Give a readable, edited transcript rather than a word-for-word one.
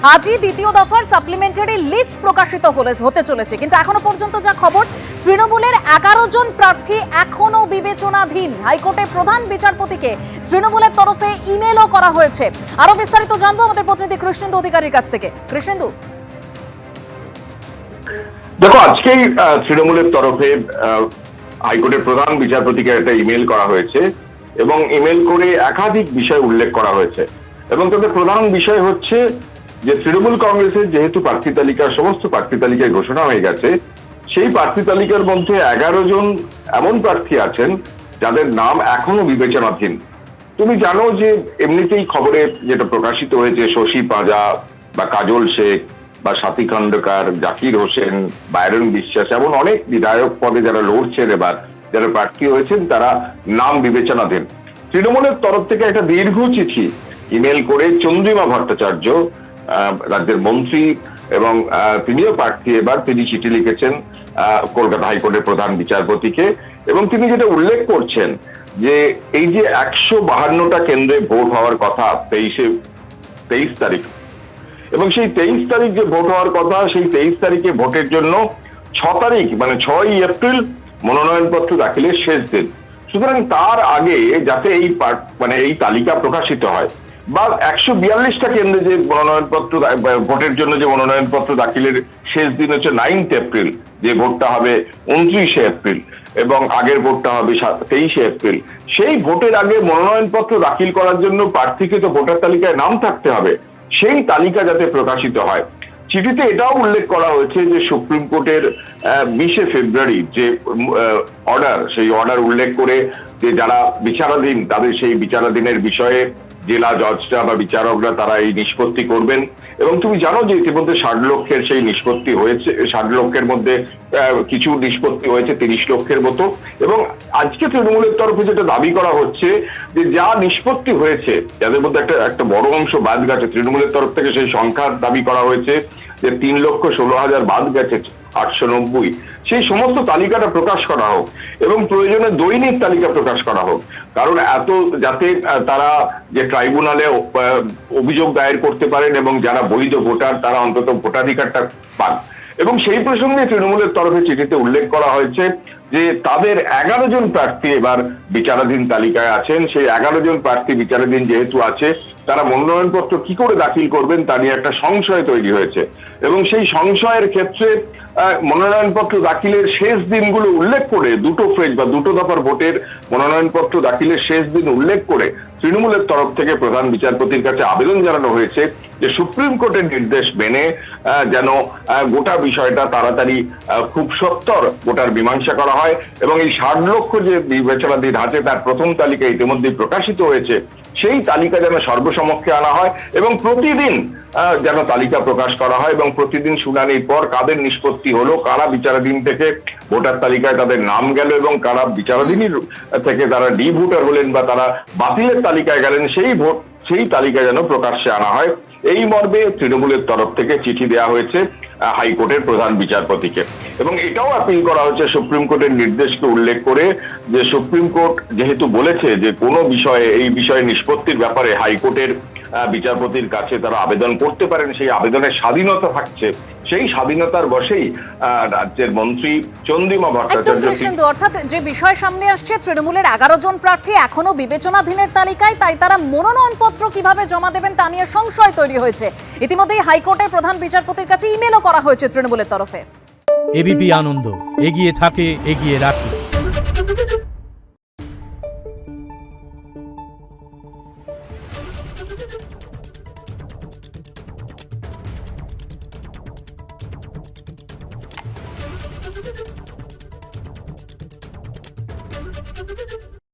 আজই দ্বিতীয় দফার সাপ্লিমেন্টারি লিস্ট প্রকাশিত হতে চলেছে, কিন্তু এখনো পর্যন্ত যা খবর, তৃণমূলের 11 জন প্রার্থী এখনো বিবেচনাধীন। হাইকোর্টের প্রধান বিচারপতিকে তৃণমূলের তরফে ইমেলও করা হয়েছে। আরো বিস্তারিত জানবো আমাদের প্রতিনিধি কৃষ্ণেন্দু অধিকারীর কাছ থেকে। কৃষ্ণেন্দু, দেখো, আজকেই তৃণমূলের তরফে হাইকোর্টের প্রধান বিচারপতিকে একটা ইমেল করা হয়েছে এবং ইমেল করে একাধিক বিষয় উল্লেখ করা হয়েছে এবং তাদের প্রধান বিষয় হচ্ছে যে তৃণমূল কংগ্রেসের যেহেতু প্রার্থী তালিকার সমস্ত প্রার্থী তালিকায় ঘোষণা হয়ে গেছে, সেই প্রার্থী তালিকার মধ্যে 11 জন এমন প্রার্থী আছেন যাদের নাম এখনো বিবেচনাধীন। তুমি জানো যে এমনিতেই খবরে যেটা প্রকাশিত হয়েছে, শশী পাঁজা বা কাজল শেখ বা সাথী খন্দকার, জাকির হোসেন, বাইরন বিশ্বাস, এমন অনেক বিধায়ক পদে যারা লড়ছেন এবার, যারা প্রার্থী হয়েছেন, তারা নাম বিবেচনাধীন। তৃণমূলের তরফ থেকে একটা দীর্ঘ চিঠি ইমেল করে চন্দ্রিমা ভট্টাচার্য, রাজ্যের মন্ত্রী এবং তিনিও প্রার্থী এবার, তিনি চিঠি লিখেছেন কলকাতা হাইকোর্টের প্রধান বিচারপতিকে এবং তিনি যেটা উল্লেখ করছেন যে এই যে 152টা কেন্দ্রে ভোট হওয়ার কথা 23 তারিখ, এবং সেই 23 তারিখ যে ভোট হওয়ার কথা, সেই 23 তারিখে ভোটের জন্য 6 তারিখ মানে 6ই এপ্রিল মনোনয়নপত্র দাখিলের শেষ দিন। সুতরাং তার আগে যাতে এই তালিকা প্রকাশিত হয় বা 142টা কেন্দ্রে যে মনোনয়নপত্র ভোটের জন্য যে মনোনয়নপত্র দাখিলের শেষ দিন হচ্ছে 9 এপ্রিল, যে ভোটটা হবে 29 এপ্রিল এবং আগের ভোটটা হবে 23 এপ্রিল, সেই ভোটের আগে মনোনয়নপত্র দাখিল করার জন্য প্রার্থীকে তো ভোটার তালিকায় নাম থাকতে হবে, সেই তালিকা যাতে প্রকাশিত হয়। চিঠিতে এটাও উল্লেখ করা হয়েছে যে সুপ্রিম কোর্টের 20 ফেব্রুয়ারি যে অর্ডার, সেই অর্ডার উল্লেখ করে যে যারা বিচারাধীন তাদের সেই বিচারাধীনের বিষয়ে জেলা জজরা বা বিচারকরা তারা এই নিষ্পত্তি করবেন। এবং তুমি জানো যে ইতিমধ্যে 60 লক্ষের সেই নিষ্পত্তি হয়েছে, 60 লক্ষের মধ্যে কিছু নিষ্পত্তি হয়েছে 30 লক্ষের মতো। এবং আজকে তৃণমূলের তরফে যেটা দাবি করা হচ্ছে যে যা নিষ্পত্তি হয়েছে, যাদের মধ্যে একটা বড় অংশ বাদ গেছে, তৃণমূলের তরফ থেকে সেই সংখ্যার দাবি করা হয়েছে যে 3,16,000 বাদ গেছে 890, সেই সমস্ত তালিকাটা প্রকাশ করা হোক এবং প্রয়োজনে দৈনিক তালিকা প্রকাশ করা হোক। কারণ যাতে তারা যে ট্রাইব্যুনালে অভিযোগ দায়ের করতে পারেন এবং যারা বৈধ ভোটার তারা অন্তত ভোটাধিকারটা পান। এবং সেই প্রসঙ্গে তৃণমূলের তরফে চিঠিতে উল্লেখ করা হয়েছে যে তাদের 11 জন প্রার্থী এবার বিচারাধীন তালিকায় আছেন। সেই 11 জন প্রার্থী বিচারাধীন যেহেতু আছে, তারা মনোনয়নপত্র কি করে দাখিল করবেন তা নিয়ে একটা সংশয় তৈরি হয়েছে এবং সেই সংশয়ের ক্ষেত্রে মনোনয়নপত্র দাখিলের শেষ দিনগুলো উল্লেখ করে, দুটো ফেজ বা দুটো দফার ভোটের মনোনয়নপত্র দাখিলের শেষ দিন উল্লেখ করে তৃণমূলের তরফ থেকে প্রধান বিচারপতির কাছে আবেদন জানানো হয়েছে যে সুপ্রিম কোর্টের নির্দেশ মেনে যেন গোটা বিষয়টা তাড়াতাড়ি খুব সত্বর গোটার মীমাংসা করা হয় এবং এই 60 লক্ষ যে বিবেচনাধীন আছে তার প্রথম তালিকা ইতিমধ্যে প্রকাশিত হয়েছে, সেই তালিকা যেন সর্বসমক্ষে আনা হয় এবং প্রতিদিন যেন তালিকা প্রকাশ করা হয় এবং প্রতিদিন শুনানির পর কাদের নিষ্পত্তি হলো, কারা বিচারাধীন থেকে ভোটার তালিকায় তাদের নাম গেল এবং কারা বিচারাধীন থেকে তারা ডি ভোটার হলেন বা তারা বাতিলের তালিকায় গেলেন, সেই তালিকা যেন প্রকাশ্যে আনা হয়। এই মর্মে তৃণমূলের তরফ থেকে চিঠি দেওয়া হয়েছে হাইকোর্টের প্রধান বিচারপতিকে এবং এটাও আপিল করা হচ্ছে সুপ্রিম কোর্টের নির্দেশকে উল্লেখ করে যে সুপ্রিম কোর্ট যেহেতু বলেছে যে কোনো বিষয়ে এই বিষয়ে নিষ্পত্তির ব্যাপারে হাইকোর্টের বিচারপতির কাছে তারা আবেদন করতে পারেন, সেই আবেদনের স্বাধীনতা থাকছে, সেই স্বাধীনতার বশেই রাজ্যের মন্ত্রী চন্দ্রিমা ভট্টাচার্য। অর্থাৎ যে বিষয় সামনে আসছে, তৃণমূলের 11 জন প্রার্থী এখনো বিবেচনাধীনের তালিকায়, তাই তারা মনোনয়নপত্র কিভাবে জমা দেবেন তা নিয়ে সংশয় তৈরি হয়েছে। ইতিমধ্যেই হাইকোর্টের প্রধান বিচারপতির কাছে ইমেলও করা হয়েছে তৃণমূলের তরফে। এবিপি আনন্দ, এগিয়ে থাকে, এগিয়ে রাখে।